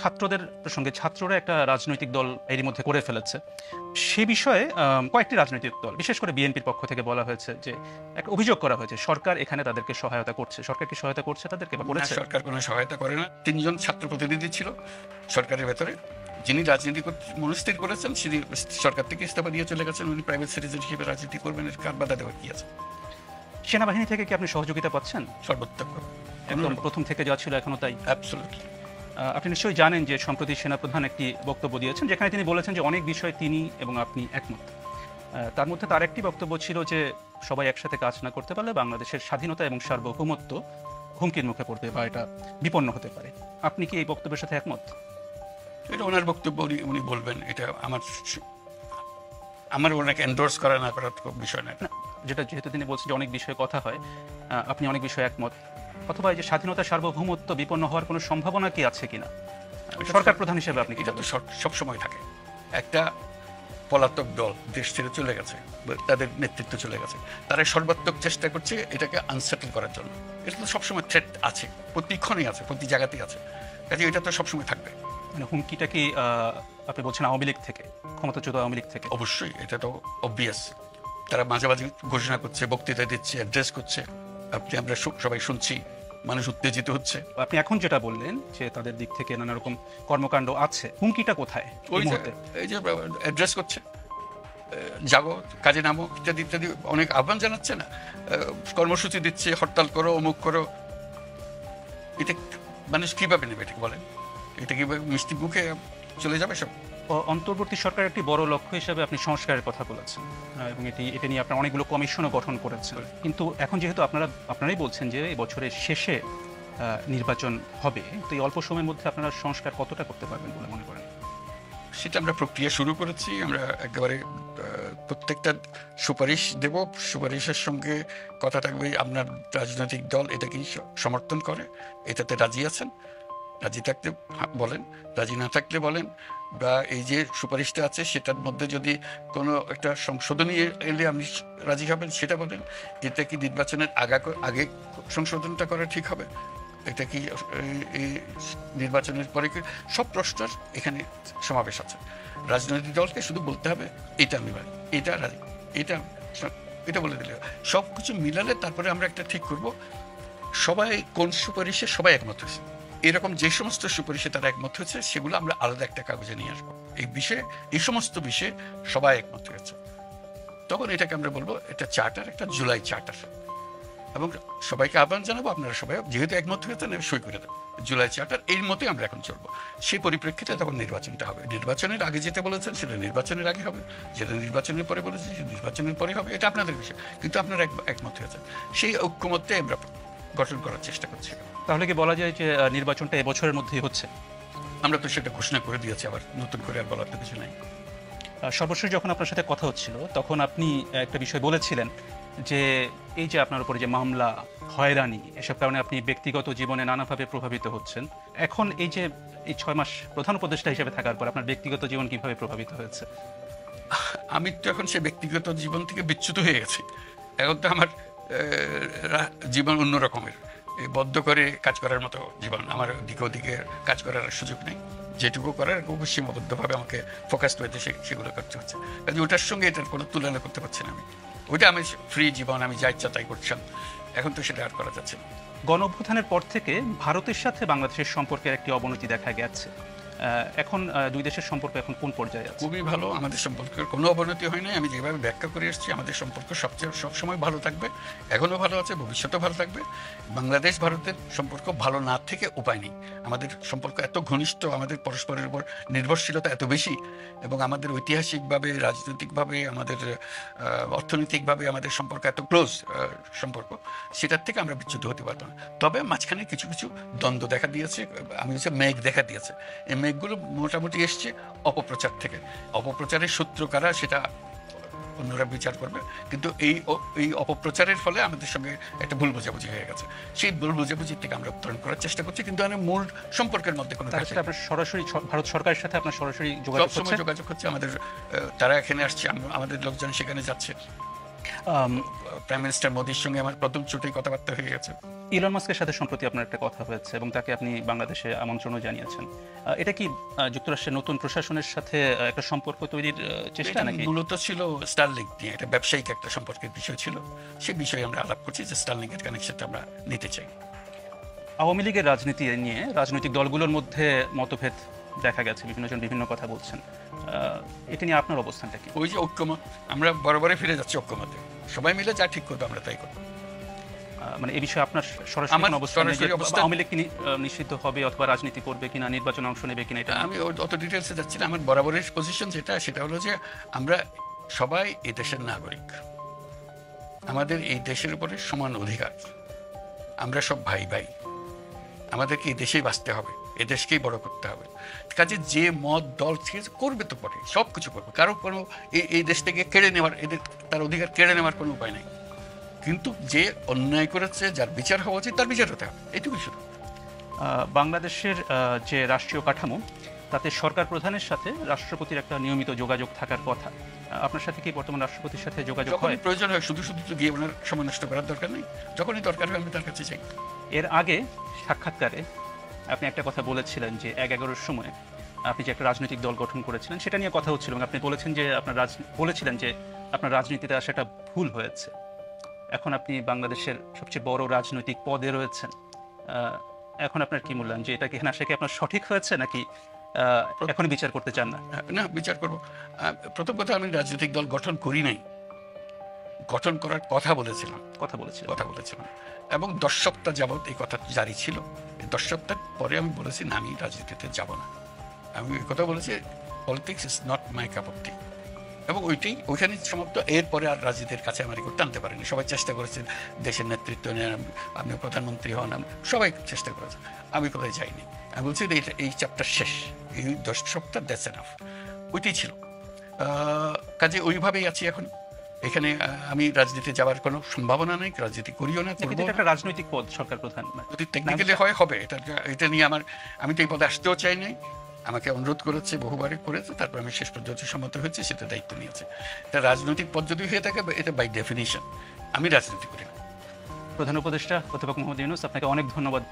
ছাত্রদের প্রসঙ্গে ছাত্ররা একটা রাজনৈতিক দল এরই মধ্যে করে ফেলেছে। সে বিষয়ে কয়েকটি রাজনৈতিক দল বিশেষ করে বিএনপির পক্ষ থেকে বলা হয়েছে যে একটা অভিযোগ করা হয়েছে সরকার এখানে তাদেরকে সহায়তা করছে। সরকার কি সহায়তা করছে তাদেরকে বা না, করেছে? সরকার কোনো সহায়তা করে না। 3 জন ছাত্র প্রতিনিধি ছিল সরকারের ভেতরে, যিনি রাজনীতি মনস্থির করেছেন তিনি সরকার থেকে ইস্তফা দিয়ে চলে গেছেন। উনি প্রাইভেট সিটিজেন হিসেবে রাজনীতি করবেন, এর কার বাধা দেওয়ার কি আছে? সেনাবাহিনী থেকে কি আপনি সহযোগিতা পাচ্ছেন? সর্বোত্তম একদম প্রথম থেকে যা ছিল এখনো তাই? অ্যাবসলিউটলি। আপনি নিশ্চয়ই জানেন যে সম্প্রতি সেনাপ্রধান একটি বক্তব্য দিয়েছেন যেখানে তিনি বলেছেন যে অনেক বিষয়ে তিনি এবং আপনি একমত। তার মধ্যে তার একটি বক্তব্য ছিল যে সবাই একসাথে কাজ না করতে পারলে বাংলাদেশের স্বাধীনতা এবং সার্বভৌমত্ব হুমকির মুখে পড়বে বা এটা বিপন্ন হতে পারে। আপনি কি এই বক্তব্যের সাথে একমত? এটা ওনার বক্তব্য, উনি বলবেন। এটা আমার ওনাকে এন্ডোর্স করা না করার বিষয় না। যেটা যেহেতু তিনি বলছেন যে অনেক বিষয়ে কথা হয়, আপনি অনেক বিষয়ে একমত, অথবা এই যে স্বাধীনতা সার্বভৌমত্ব বিপন্ন হওয়ার কোনো সম্ভাবনা কি আছে কিনা সরকার প্রধান হিসেবে আপনি কি? এটা তো সবসময় থাকে। একটা পলাতক দল দেশ ছেড়ে চলে গেছে, তাদের নেতৃত্ব চলে গেছে, তারা সর্বাত্মক চেষ্টা করছে এটাকে আনসেটেল করার জন্য। এটা তো সবসময় থ্রেট আছে, প্রতিক্ষণই আছে, প্রতি জায়গাতেই আছে। কাজে এটা তো সবসময় থাকবে। মানে হুমকিটা কি আপনি বলছেন আওয়ামী লীগ থেকে, ক্ষমতাচ্যুত আওয়ামী লীগ থেকে? অবশ্যই, এটা তো অবভিয়াস। তারা মাঝে মাঝে ঘোষণা করছে, বক্তৃতা দিচ্ছে, অ্যাড্রেস করছে, আমরা সবাই শুনছি, মানুষ উত্তেজিত হচ্ছে। আপনি এখন যেটা বললেন যে তাদের দিক থেকে নানা রকম কর্মকাণ্ড আছে, হুমকিটা কোথায় এই মুহূর্তে? এই যে অ্যাড্রেস করছে, যাবো, কাজে নামো, ইত্যাদি ইত্যাদি অনেক আহ্বান জানাচ্ছে না, কর্মসূচি দিচ্ছে, হরতাল করো, অমুক করো। এটা মানুষ কীভাবে নেবে এটা বলেন? এটা কীভাবে মিষ্টি মুখে চলে যাবে সব? অন্তর্বর্তী সরকারের একটি বড় লক্ষ্য হিসেবে আপনি সংস্কারের কথা বলেছেন, এবং এটা নিয়ে আপনারা অনেকগুলো কমিশনও গঠন করেছেন। কিন্তু এখন যেহেতু আপনারাই বলছেন যে এই বছরের শেষে নির্বাচন হবে, তো এই অল্প সময়ের মধ্যে আপনারা সংস্কার কতটা করতে পারবেন বলে মনে করেন? সেটা আমরা প্রক্রিয়া শুরু করেছি। আমরা একেবারে প্রত্যেকটা সুপারিশ দেব, সুপারিশের সঙ্গে কথা থাকবে আপনার রাজনৈতিক দল এটা কি সমর্থন করে, এটাতে রাজি আছেন, রাজি থাকতে বলেন, রাজি না থাকলে বলেন। বা এই যে সুপারিশটা আছে সেটার মধ্যে যদি কোনো একটা সংশোধনী এলে আপনি রাজি হবেন সেটা বলেন। এটা কি নির্বাচনের আগে সংশোধনটা করা ঠিক হবে, এটা কি এই নির্বাচনের পরে কি, সব প্রশ্নের এখানে সমাবেশ আছে। রাজনৈতিক দলকে শুধু বলতে হবে এটা আমি পারি, এটা রাজি, এটা এটা বলে দিলে সব কিছু মিলালে তারপরে আমরা একটা ঠিক করব সবাই কোন সুপারিশে সবাই একমত হয়েছে। এরকম যে সমস্ত সুপারিশে তারা একমত হয়েছে সেগুলো আমরা আলাদা একটা কাগজে নিয়ে আসবো। এই বিষয়ে, এই সমস্ত বিষয়ে সবাই একমত হয়েছে, তখন এটাকে আমরা বলবো এটা চার্টার, একটা জুলাই চার্টার। এবং সবাইকে আহ্বান জানাবো আপনারা সবাই যেহেতু একমত হয়েছেন সই করে দেবেন জুলাই চার্টার। এর মতোই আমরা এখন চলবো। সেই পরিপ্রেক্ষিতে তখন নির্বাচনটা হবে। নির্বাচনের আগে যেটা বলেছেন সেটা নির্বাচনের আগে হবে, যেটা নির্বাচনের পরে বলেছেন সেটা নির্বাচনের পরে হবে। এটা আপনাদের বিষয়, কিন্তু আপনারা একমত হয়েছেন। সেই ঐক্যমত্যে আমরা গঠন করার চেষ্টা করছি। তাহলে কি বলা যায় যে নির্বাচনটা এবছরের মধ্যেই হচ্ছে? আমরা তো সেটা ঘোষণা করে দিয়েছি, আবার নতুন করে আর বলার তো কিছু নাই। সর্বশেষ যখন আপনার সাথে কথা হচ্ছিল তখন আপনি একটা বিষয় বলেছিলেন যে এই যে আপনার উপরে যে মামলা, হয়রানি, এসব কারণে আপনি ব্যক্তিগত জীবনে নানাভাবে প্রভাবিত হচ্ছেন। এখন এই যে এই 6 মাস প্রধান উপদেষ্টা হিসেবে থাকার পর আপনার ব্যক্তিগত জীবন কিভাবে প্রভাবিত হয়েছে? আমি তো এখন সে ব্যক্তিগত জীবন থেকে বিচ্যুত হয়ে গেছি। এখন তো আমার জীবন অন্য রকমের, বদ্ধ করে কাজ করার মতো জীবন। আমার দিকে ওদিকে কাজ করার সুযোগ নেই। যেটুকু করার খুব সীমাবদ্ধভাবে আমাকে ফোকাসড হয়েছে সেগুলো করতে হচ্ছে। কাজে ওটার সঙ্গে এটার কোনো তুলনা করতে পারছি না। ওইটা আমি ফ্রি জীবন, আমি যা ইচ্ছা তাই করছিলাম। এখন তো সেটা আর করা যাচ্ছে না। গণঅভ্যুত্থানের পর থেকে ভারতের সাথে বাংলাদেশের সম্পর্কের একটি অবনতি দেখা গেছে। এখন দুই দেশের সম্পর্ক এখন কোন পর্যায়ে আছে? খুবই ভালো। আমাদের সম্পর্কের কোনো অবনতি হয় নাই। আমি যেভাবে ব্যাখ্যা করে এসেছি আমাদের সম্পর্ক সবসময় ভালো থাকবে, এখনও ভালো আছে, ভবিষ্যতেও ভালো থাকবে। বাংলাদেশ ভারতের সম্পর্ক ভালো না থেকে উপায় নেই। আমাদের সম্পর্ক এত ঘনিষ্ঠ, আমাদের পরস্পরের উপর নির্ভরশীলতা এত বেশি, এবং আমাদের ঐতিহাসিকভাবে, রাজনৈতিকভাবে, আমাদের অর্থনৈতিকভাবে আমাদের সম্পর্ক এত ক্লোজ সম্পর্ক, সেটার থেকে আমরা বিচ্যুত হতে পারতাম না। তবে মাঝখানে কিছু কিছু দ্বন্দ্ব দেখা দিয়েছে, আমি হচ্ছে মেঘ দেখা দিয়েছে। এই মেঘগুলো মোটামুটি এসছে অপপ্রচার থেকে। অপপ্রচারের সূত্র কারা সেটা অন্যরা বিচার করবে, কিন্তু এই অপপ্রচারের ফলে আমাদের সঙ্গে একটা ভুল বোঝাবুঝি হয়ে গেছে। সেই ভুল বোঝাবুঝি থেকে আমরা উত্তরণ করার চেষ্টা করছি, কিন্তু আমাদের মূল সম্পর্কের মধ্যে কোনো আপনার সরাসরি ভারত সরকারের সাথে আপনার সরাসরি যোগাযোগ হচ্ছে। আমাদের তারা এখানে আসছে, আমাদের লোকজন সেখানে যাচ্ছে। প্রাইম মিনিস্টার মোদির সঙ্গে আমার প্রথম চোটেই কথাবার্তা হয়ে গেছে। ইলন মাস্কের সাথে সম্প্রতি আপনার একটা কথা হয়েছে এবং তাকে আপনি বাংলাদেশে আমন্ত্রণও জানিয়েছেন। এটা কি যুক্তরাষ্ট্রের নতুন প্রশাসনের সাথে একটা সম্পর্ক তৈরির চেষ্টা এটা নাকি? মূলত ছিল স্টারলিংক নিয়ে, এটা ব্যবসায়িক একটা সম্পর্কের বিষয় ছিল। সে বিষয়ে আমরা আলাপ করছি যে স্টারলিংকের কানেকশনটা আমরা নিতে চাই। আওয়ামী লীগের রাজনীতি নিয়ে রাজনৈতিক দলগুলোর মধ্যে মতভেদ দেখা গেছে, বিভিন্নজন বিভিন্ন কথা বলছেন। এটা নিয়ে আপনার অবস্থানটা কি? ওই যে ঐক্যমত, আমরা বরাবরই ফিরে যাচ্ছি ঐক্যমতে, সবাই মিলে যা ঠিক করবো আমরা তাই করবো। মানে এই বিষয়ে আপনার সরাসরি আমার কোনো অবস্থান নেই যে সরাসরি অবস্থান- আওয়ামী লীগ কি নিষিদ্ধ হবে অথবা রাজনীতি করবে কিনা, নির্বাচনে অংশ নেবে কিনা, এটা আমি অত ডিটেলসে যাচ্ছি না। আমার বরাবরের পজিশন সেটা হলো যে আমরা সবাই এই দেশের নাগরিক, আমাদের এই দেশের উপরে সমান অধিকার, আমরা সব ভাই ভাই, আমাদেরকে এই দেশেই বাঁচতে হবে, এ দেশকেই বড় করতে হবে। কাজে যে মত দল করবে তো পরে সব কিছু করবে, কারো কোনো এই দেশ থেকে কেড়ে নেওয়ার, এদের তার অধিকার কেড়ে নেওয়ার কোনো উপায় নেই। কিন্তু যে অন্যায় করেছে, যার বিচার হওয়া উচিত তার বিচার হতে হবে, এইটুকুই শুধু। বাংলাদেশের যে রাষ্ট্রীয় কাঠামো, তাতে সরকার প্রধানের সাথে রাষ্ট্রপতির একটা নিয়মিত যোগাযোগ থাকার কথা। আপনার সাথে কি বর্তমান রাষ্ট্রপতির সাথে যোগাযোগ হয়? যখনই প্রয়োজন হয়, শুধু শুধু তো গিয়ে ওনার সময় নষ্ট করার দরকার নেই, যখনই দরকার হয় আমি তার কাছে যাই। এর আগে সাক্ষাৎকারে আপনি একটা কথা বলেছিলেন যে ১/১১-র সময় আপনি যে একটা রাজনৈতিক দল গঠন করেছিলেন সেটা নিয়ে কথা হচ্ছিল এবং আপনি বলেছেন যে বলেছিলেন যে আপনার রাজনীতিতে আসাটা ভুল হয়েছে। এখন আপনি বাংলাদেশের সবচেয়ে বড় রাজনৈতিক পদে রয়েছেন। এখন আপনার কি মূল্যায়ন যে এটা কি আসা কি আপনার সঠিক হয়েছে নাকি এখন বিচার করতে চান না? না, বিচার করবো। প্রথম কথা, আমি রাজনৈতিক দল গঠন করি নাই, গঠন করার কথা বলেছিলাম এবং 10 সপ্তাহ যাবৎ এই কথা জারি ছিল। এই 10 সপ্তাহ পরে আমি বলেছি না, আমি রাজনীতিতে যাব না। আমি এই কথা বলেছি, politics is not my cup of tea, এবং ওইখানে সমাপ্ত। এরপরে আর রাজনীতির কাছে আমার কেউ টানতে পারেনি। সবাই চেষ্টা করেছেন দেশের নেতৃত্ব নেন, আপনি প্রধানমন্ত্রী হন, সবাই চেষ্টা করেছে, আমি কোথায় যাইনি। আমি বলছি এই চ্যাপ্টার শেষ, এই 10 সপ্তাহ দ্যাটস এনাফ, ওইটাই ছিল। কাজে ওইভাবেই আছি এখন। এখানে আমি রাজনীতি যাওয়ার কোনো সম্ভাবনা নেই, রাজনীতি করিও না, কিন্তু করবো এটা না। একটা রাজনৈতিক পদ, সরকার প্রধান। যদি টেকনিক্যালি হবে, এটা নিয়ে আমি তো এই পদে আসতেও চাই নাই। আমাকে অনুরোধ করেছে, বহুবারই করেছে, তারপর আমি শেষ পর্যন্ত সম্মত হয়েছে, সেটা দায়িত্ব নিয়েছে। এটা রাজনৈতিক পদ যদি হয়ে থাকে, এটা বাই ডেফিনিশন আমি রাজনীতি করি না। প্রধান উপদেষ্টা অধ্যাপক মোহাম্মদ ইউনূস, আপনাকে অনেক ধন্যবাদ।